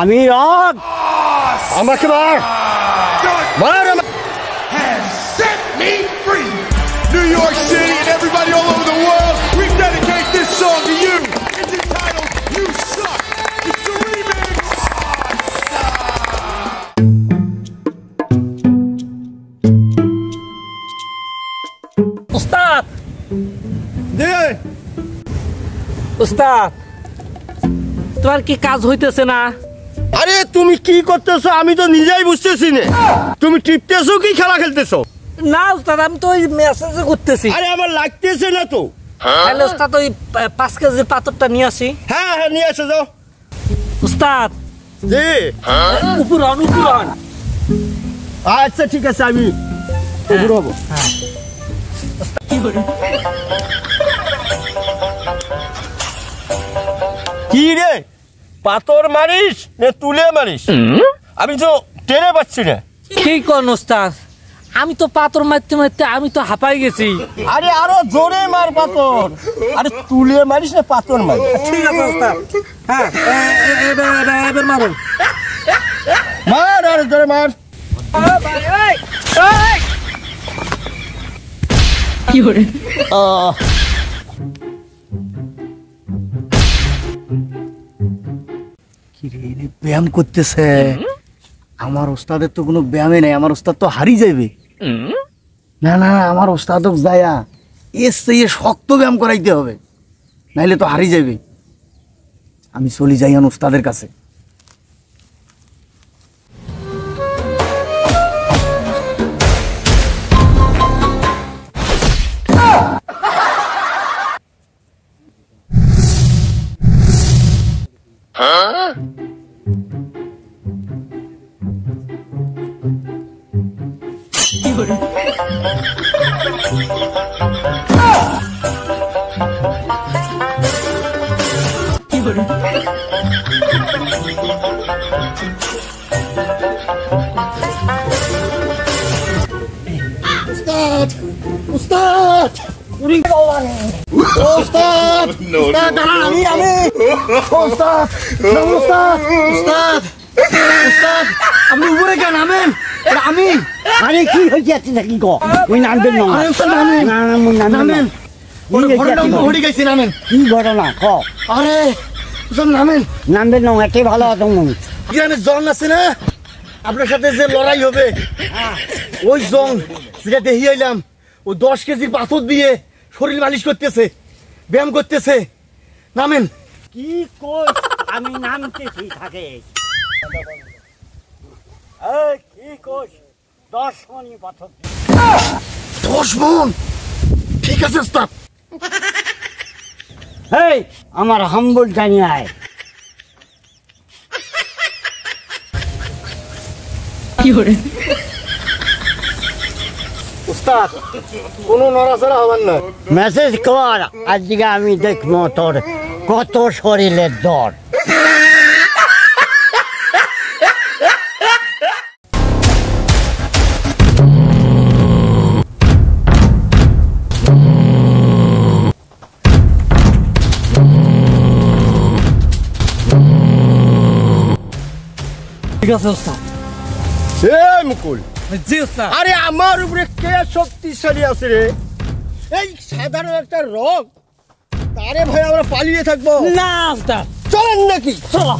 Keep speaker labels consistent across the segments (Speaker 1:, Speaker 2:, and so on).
Speaker 1: আমি রক আমাকে মার
Speaker 2: has set me free. New York City and everybody all over the world, we dedicate this song to you. It's entitled You Suck. It's the remix.
Speaker 3: উস্তাদ
Speaker 1: দে
Speaker 3: উস্তাদ তোমার কি কাজ হইতেছে না?
Speaker 1: আরে তুমি কি করতেছো আমি তো নিজেই বুঝতেছি না। তুমি টিপতেছো কি খেলা খেলতেছো?
Speaker 3: না উস্তাদ আমি তো ওই মেসেজ করতেছি।
Speaker 1: আরে আমার লাগতেছে না তো।
Speaker 3: তাহলে উস্তাদ ওই 5 কেজি পাথরটা নিয়ে আসি।
Speaker 1: হ্যাঁ হ্যাঁ নিয়ে এসে যাও।
Speaker 3: উস্তাদ
Speaker 1: জি
Speaker 3: উপর অনুপুরান।
Speaker 1: আচ্ছা ঠিক আছে আমি উপর হবো। কি রে পাথর মারিস না তুলে মারিস? আমি তো টেনে পাচ্ছি না।
Speaker 3: কি কোন উস্তাদ আমি তো পাথর মারতে মারতে আমি তো হাঁপাই গেছি।
Speaker 1: আরে আরো জোরে মার পাথর। আরে তুলে মারিস না পাথর মারিস?
Speaker 3: ঠিক আছে উস্তাদ। হ্যাঁ এবার মারুন।
Speaker 1: মার আরে জোরে মার।
Speaker 3: কি করে
Speaker 1: ব্যায়াম করতেছে? আমার ওস্তাদের তো কোনো ব্যায়ামে নেই। আমার ওস্তাদ তো হারিয়ে যাবে। না না আমার ওস্তাদ যায়া এসে শক্ত ব্যায়াম করাইতে হবে, নাইলে তো হারিয়ে যাবে। আমি চলি যাই ওস্তাদের কাছে। উস্তাদ উস্তাদ উস্তাদ আমি আমি উস্তাদ উস্তাদ উস্তাদ উস্তাদ আপনি উপরে কেন নামেন? আমি আরে কি হয়েছে আপনি নাকি গো ওই নামবেন না না না মুই নামেন ঘটনা গেছি নামেন। কি ঘটনা ক? আরে সব নামেন নামবেন না এটাই ভালো আছে। এখানে জন আছে না আপনার সাথে যে লড়াই হবে ওই জন যেটা দেখি আইলাম ও 10 কেজির পাথর দিয়ে শরীর মালিশ করতেছে, ব্যায়াম করতেছে। নামেন। কি কই আমি নামতেছি থাকে কি কই 10 মণ পাথর 10 মণ? ঠিক আছে ওস্তাদ। এই আমার হাম্বল জানি আয়।
Speaker 3: কি করে
Speaker 1: উস্তাদ কোনো নড়াচড়া হবার না। মেসেজ কর আজকে আমি দেখবো তোর কত শরীরের দর।
Speaker 3: ঠিক আছে উস্তাদ।
Speaker 1: মুকুল
Speaker 3: জি উস্তাদ।
Speaker 1: আরে আমার উপরে কে শক্তিশালী আছে রে? এই সাধারণ একটা রোগ, তারে ভয় আমরা পালিয়ে থাকবো
Speaker 3: না উস্তাদ
Speaker 1: চলেন নাকি?
Speaker 3: চলো।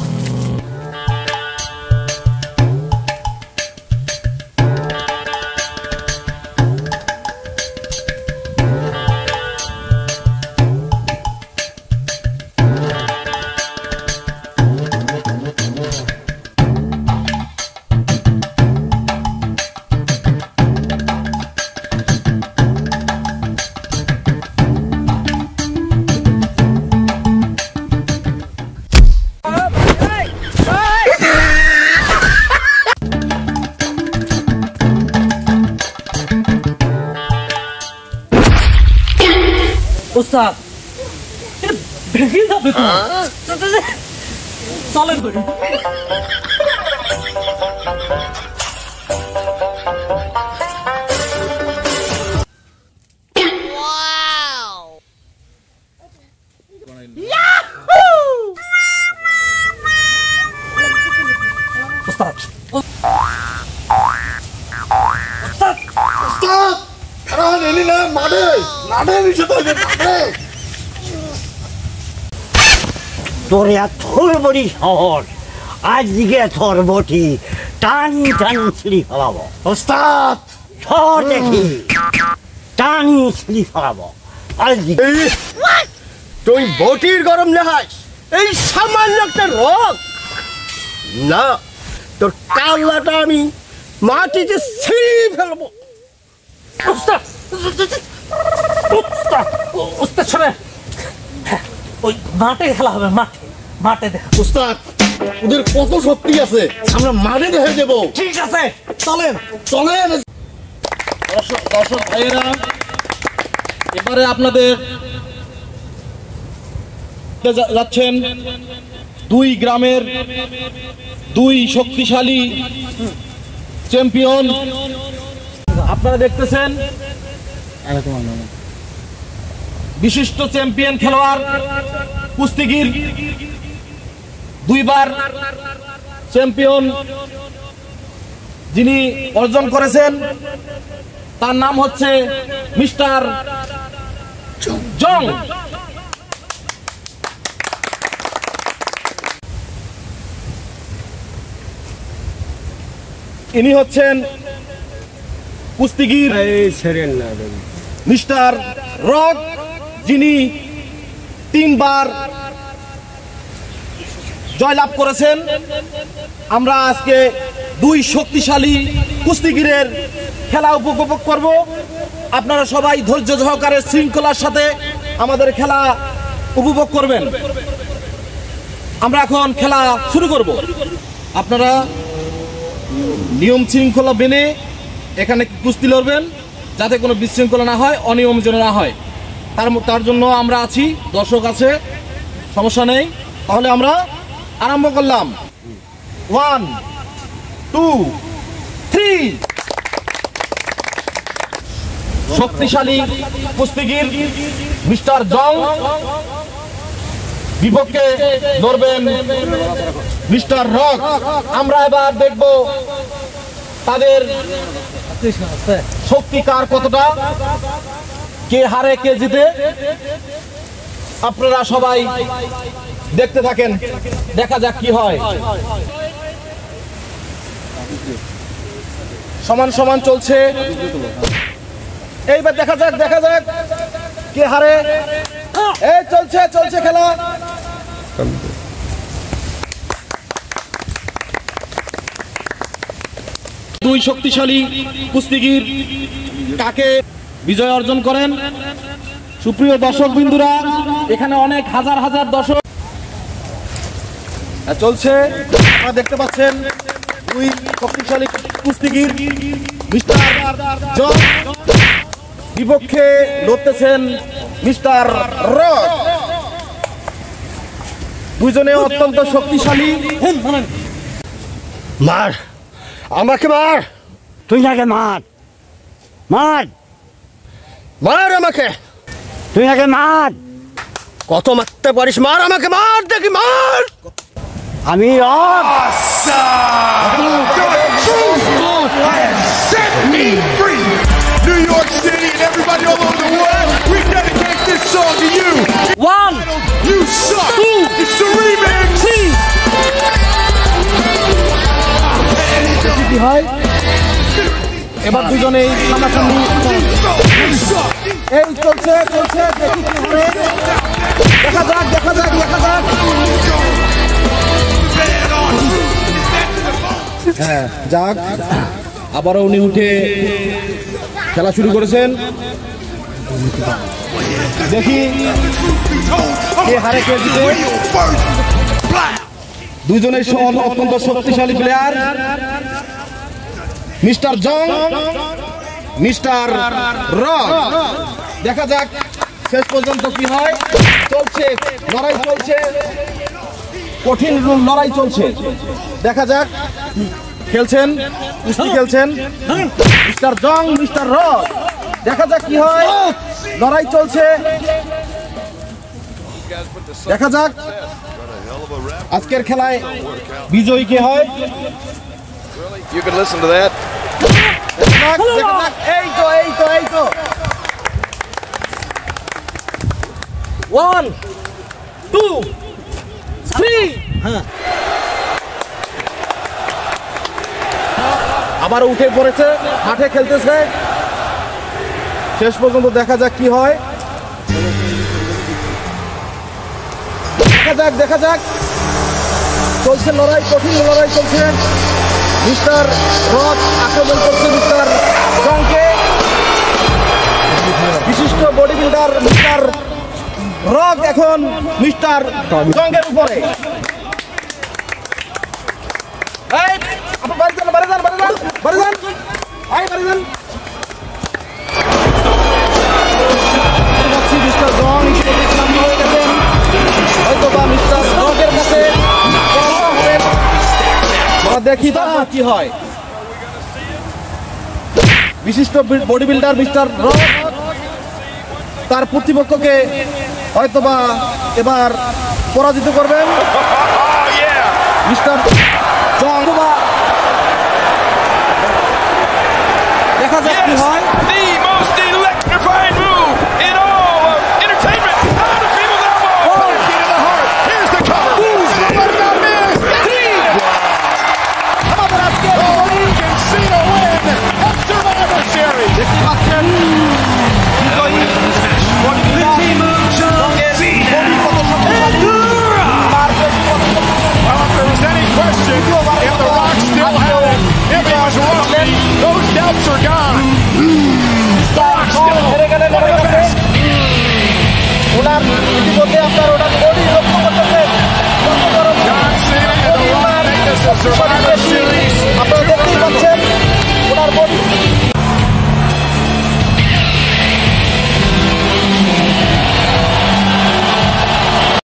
Speaker 3: উস্তাদ ভেঙে যাবে তো। চলেন করে
Speaker 1: তোর এত বড়ি শহর, আজকে তোর বটি টান টান ছিঁড়ি ফেলাবো।
Speaker 4: ওস্তাদ
Speaker 1: শহর দেখি টান ছিঁড়ি ফেলাবো আজকে।
Speaker 4: তুই বটির গরম নেহাস, এই সামান্য একটা রোগ না, তোর কাল্লাটা আমি মাটিতে ছিঁড়ে ফেলবো।
Speaker 3: উস্তাদ উস্তাদ উস্তাদ শোনেন, ওই মাঠে খেলা হবে, মাঠে দেখা।
Speaker 4: ওস্তাদ ওদের কত শক্তি আছে, আমরা মাঠে দেখে দেবো।
Speaker 3: ঠিক আছে,
Speaker 4: চলেন চলেন। দর্শক ভাইয়েরা, এবারে আপনাদের যাচ্ছেন দুই গ্রামের দুই শক্তিশালী চ্যাম্পিয়ন। আপনারা দেখতেছেন বিশিষ্ট চ্যাম্পিয়ন খেলোয়াড়, কুস্তিগির, দুইবার চ্যাম্পিয়ন যিনি অর্জন করেছেন, তার নাম হচ্ছে মিস্টার জং। ইনি হচ্ছেন কুস্তিগির মিস্টার রক, যিনি 3 বার জয়লাভ করেছেন। আমরা আজকে দুই শক্তিশালী কুস্তিগিরের খেলা উপভোগ করব। আপনারা সবাই ধৈর্য সহকারে শৃঙ্খলার সাথে আমাদের খেলা উপভোগ করবেন। আমরা এখন খেলা শুরু করব। আপনারা নিয়ম শৃঙ্খলা মেনে এখানে কুস্তি লড়বেন, যাতে কোনো বিশৃঙ্খলা না হয়, অনিয়ম যেন না হয়, তার জন্য আমরা আছি, দর্শক আছে, সমস্যা নেই। তাহলে আমরা আরম্ভ করলাম। 1 2 3। শক্তিশালী কুস্তিগির মিস্টার জং বিপক্ষে লড়বেন মিস্টার রক। আমরা এবার দেখব তাদের শক্তি কার কতটা, কে হারে কে জিতে। আপনারা সবাই দেখতে থাকেন, দেখা যাক কি হয়। সমান সমান চলছে, এইবার দেখা যাক কে হারে। এই চলছে খেলা। দুই শক্তিশালী কুস্তিগির কাকে বিজয় অর্জন করেন। সুপ্রিয় দর্শক বিন্দুরা, এখানে অনেক হাজার হাজার দর্শক চলছে, আপনারা দেখতে পাচ্ছেন দুই শক্তিশালী কুস্তিগির মিস্টার জন বিপক্ষে লড়তেছেন মিস্টার রক। দুইজনে অত্যন্ত শক্তিশালী।
Speaker 1: মার আমাকে, মার তুই নাকি, মার
Speaker 4: আমাকে,
Speaker 1: তুই নাকি মার।
Speaker 4: কত মারতে পারিস, মার আমাকে, মার দেখি, মার।
Speaker 1: আমি rock.
Speaker 2: Set me free! New York City and everybody all over the world, we dedicate this song to you.
Speaker 3: 1
Speaker 2: You suck!
Speaker 3: 2
Speaker 2: It's the remix!
Speaker 3: 3।
Speaker 4: এবার দুজনেই সামনাসামনি। এই চলছে, দেখা যাক। হ্যাঁ যাক, আবারও উনি উঠে খেলা শুরু করেছেন। দেখি কে হারে কে জিতে। দুজনের অত্যন্ত শক্তিশালী প্লেয়ার, মিস্টার জং, মিস্টার রক। দেখা যাক শেষ পর্যন্ত কি হয়। চলছে লড়াই, কঠিন লড়াই চলছে। দেখা যাক, কুস্তি খেলছেন মিস্টার জং, মিস্টার রক। দেখা যাক কি হয়, লড়াই চলছে। দেখা যাক আজকের খেলায় বিজয়ী কে হয়।
Speaker 2: You can listen to that.
Speaker 4: দেখা যাক, এই তো 1 2 3
Speaker 1: হ্যাঁ
Speaker 4: আবার উঠে পড়েছে, মাঠে খেলতেছে। শেষ পর্যন্ত দেখা যাক কি হয়। দেখা যাক চলছে লড়াই, কঠিন লড়াই চলছে। মিস্টার রক আক্রমণ করছে মিস্টার জংকে। বিশিষ্ট বডি বিল্ডার মিস্টার রক এখন মিস্টার জংকের উপরে। এই আপনি বাড়ি যান। মিস্টার জং সামনে হয়ে গেছেন, হয়তো বা মিস্টার রকের কাছে দেখি তারপর কি হয়। বিশিষ্ট বডি বিল্ডার মিস্টার রক তার প্রতিপক্ষকে হয়তোবা এবার পরাজিত করবেন। মিস্টার জং দেখা যাক কি হয়।